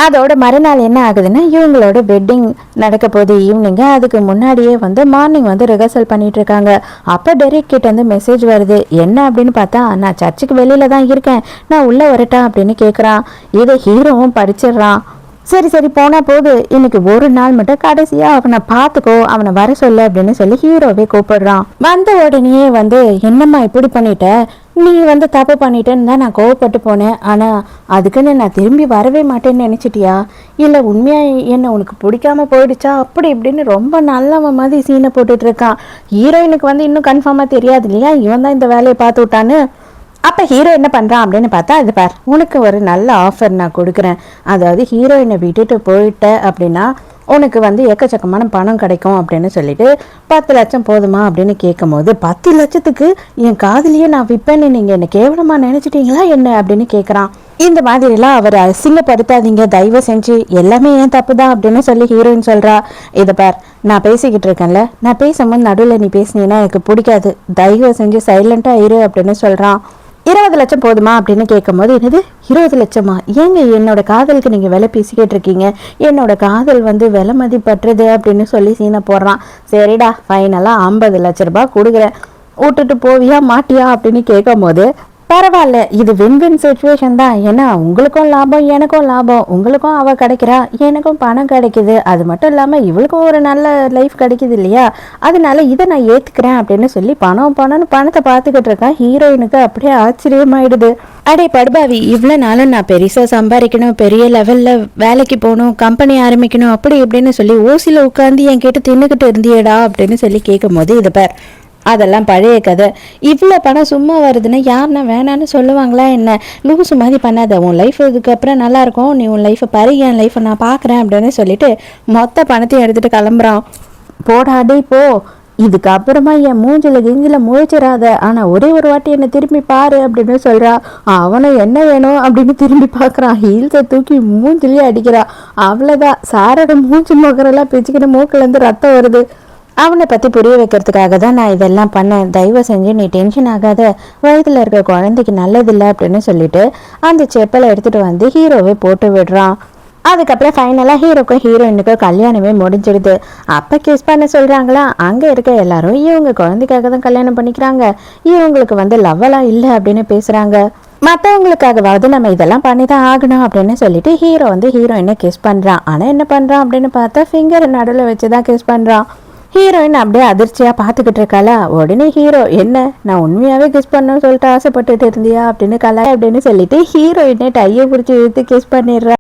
அதோட மறுநாள் என்ன ஆகுதுன்னா இவங்களோட வெட்டிங் நடக்க போகுது ஈவினிங்கு. அதுக்கு முன்னாடியே வந்து மார்னிங் வந்து ரிஹர்சல் பண்ணிட்டு இருக்காங்க. அப்போ டெரிக் கிட்ட இருந்து மெசேஜ் வருது. என்ன அப்படின்னு பார்த்தா, நான் சர்ச்சுக்கு வெளியில தான் இருக்கேன், நான் உள்ள வரட்டா அப்படின்னு கேட்குறான். இதை ஹீரோவும் படிச்சிடுறான். சரி சரி போனா போது, இன்னைக்கு ஒரு நாள் மட்டும் கடைசியா அவனை பார்த்துக்கோ, அவனை வர சொல்லு அப்படின்னு சொல்லி ஹீரோவே கூப்பிடுறான். வந்த உடனே வந்து என்னம்மா இப்படி பண்ணிட்ட, நீ வந்து தப்பு பண்ணிட்டேன்னு தான் நான் கோவப்பட்டு போனேன், ஆனா அதுக்குன்னு நான் திரும்பி வரவே மாட்டேன்னு நினைச்சிட்டியா, இல்ல உண்மையா என்ன உனக்கு பிடிக்காம போயிடுச்சா அப்படி இப்படின்னு ரொம்ப நல்லவன் மாதிரி சீனை போட்டுட்டு இருக்கான். ஹீரோயினுக்கு வந்து இன்னும் கன்ஃபார்மா தெரியாது இல்லையா இவன் தான் இந்த வேலையை பார்த்து விட்டான்னு. அப்போ ஹீரோ என்ன பண்ணுறான் அப்படின்னு பார்த்தா, இது பார் உனக்கு ஒரு நல்ல ஆஃபர் நான் கொடுக்குறேன். அதாவது ஹீரோயினை விட்டுட்டு போயிட்ட அப்படின்னா உனக்கு வந்து எக்கச்சக்கமான பணம் கிடைக்கும் அப்படின்னு சொல்லிட்டு 10 லட்சம் போதுமா அப்படின்னு கேட்கும் போது, 10 லட்சத்துக்கு என் காதலியே நான் விற்பேன்னு நீங்கள் என்ன கேவலமாக நினச்சிட்டீங்களா என்ன அப்படின்னு கேட்குறான். இந்த மாதிரிலாம் அவர் அசிங்கப்படுத்தாதீங்க தயவு செஞ்சு, எல்லாமே ஏன் தப்பு தான் அப்படின்னு சொல்லி ஹீரோயின் சொல்கிறா. இதை பார் நான் பேசிக்கிட்டு இருக்கேன்ல, நான் பேசும்போது நடுவில் நீ பேசினீன்னா எனக்கு பிடிக்காது, தயவு செஞ்சு சைலண்ட்டாக இரு அப்படின்னு சொல்கிறான். 20 லட்சம் போதுமா அப்படின்னு கேட்கும் போது, என்னது 20 லட்சமா, ஏங்க என்னோட காதலுக்கு நீங்கள் விலை பேசிக்கிட்டு இருக்கீங்க, என்னோட காதல் வந்து விலை மதிப்பற்றது அப்படின்னு சொல்லி சீனை போடுறான். சரிடா ஃபைனலாக 50 லட்ச ரூபாய் கொடுக்குறேன், விட்டுட்டு போவியா மாட்டியா அப்படின்னு கேட்கும் போது, பரவாயில்ல இது வின் சுச்சுவேஷன் தான், ஏன்னா உங்களுக்கும் லாபம் எனக்கும் லாபம், உங்களுக்கும் அவள் கிடைக்கிறா எனக்கும் பணம் கிடைக்குது, அது மட்டும் இல்லாமல் இவளுக்கும் ஒரு நல்ல லைஃப் கிடைக்குது இல்லையா, அதனால இதை நான் ஏற்றுக்கிறேன் அப்படின்னு சொல்லி பணம்னு பணத்தை பார்த்துக்கிட்டு இருக்கேன். ஹீரோயினுக்கு அப்படியே ஆச்சரியமாயிடுது. அடே படுபாவி, இவ்வளோ நாளும் நான் பெருசாக சம்பாதிக்கணும், பெரிய லெவலில் வேலைக்கு போகணும், கம்பெனி ஆரம்பிக்கணும் அப்படி இப்படின்னு சொல்லி ஓசியில் உட்காந்து என் கிட்ட தின்னுக்கிட்டு இருந்தியடா அப்படின்னு சொல்லி கேட்கும் போது, இது பார் அதெல்லாம் பழைய கதை, இவ்வளோ பணம் சும்மா வருதுன்னா யாருன்னா வேணான்னு சொல்லுவாங்களா என்ன, லூசு மாதிரி பண்ணாத, உன் லைஃப் இதுக்கப்புறம் நல்லாயிருக்கும், நீ உன் லைஃப்பை பாரு, என் லைஃப்பை நான் பார்க்குறேன் அப்படின்னு சொல்லிட்டு மொத்த பணத்தையும் எடுத்துகிட்டு கிளம்புறான். போடாடே போ, இதுக்கப்புறமா என் மூஞ்சில் கிஞ்சில் முழிச்சிடாத, ஆனால் ஒரே ஒரு வாட்டி என்னை திரும்பி பாரு அப்படின்னு சொல்கிறா. அவனும் என்ன வேணும் அப்படின்னு திரும்பி பார்க்குறான். ஹீல்ஸை தூக்கி மூஞ்சிலேயே அடிக்கிறான். அவ்வளோதான், சாரோட மூஞ்சி மோக்கரெல்லாம் பிச்சுக்கிட்டு மூக்கிலேருந்து ரத்தம் வருது. அவனை பற்றி புரிய வைக்கிறதுக்காக தான் நான் இதெல்லாம் பண்ணேன், தயவு செஞ்சு நீ டென்ஷன் ஆகாத, வயதில் இருக்க குழந்தைக்கு நல்லதில்லை அப்படின்னு சொல்லிட்டு அந்த செப்பலை எடுத்துகிட்டு வந்து ஹீரோவை போட்டு விடுறான். அதுக்கப்புறம் ஃபைனலாக ஹீரோக்கும் ஹீரோயினுக்கும் கல்யாணமே முடிஞ்சிடுது. அப்போ கிஸ் பண்ண சொல்கிறாங்களா, அங்கே இருக்க எல்லாரும் இவங்க குழந்தைக்காக தான் கல்யாணம் பண்ணிக்கிறாங்க, இவங்களுக்கு வந்து லவ்வெல்லாம் இல்லை அப்படின்னு பேசுகிறாங்க, மற்றவங்களுக்காகவாவது நம்ம இதெல்லாம் பண்ணி தான் ஆகணும் அப்படின்னு சொல்லிட்டு ஹீரோ வந்து ஹீரோயினை கிஸ் பண்ணுறான். ஆனால் என்ன பண்ணுறான் அப்படின்னு பார்த்தா ஃபிங்கரை நடுவில் வச்சு தான் கிஸ் பண்ணுறான். ஹீரோயின் அப்படியே அதிர்ச்சியாக பார்த்துக்கிட்டு இருக்காளா. உடனே ஹீரோ, என்ன நான் உண்மையாகவே கிஸ் பண்ணணும்னு சொல்லிட்டு ஆசைப்பட்டுட்டு இருந்தியா அப்படின்னு அப்படின்னு சொல்லிட்டு ஹீரோயினை டையை பிடிச்சி இழுத்து கிஸ் பண்ணிடுறா.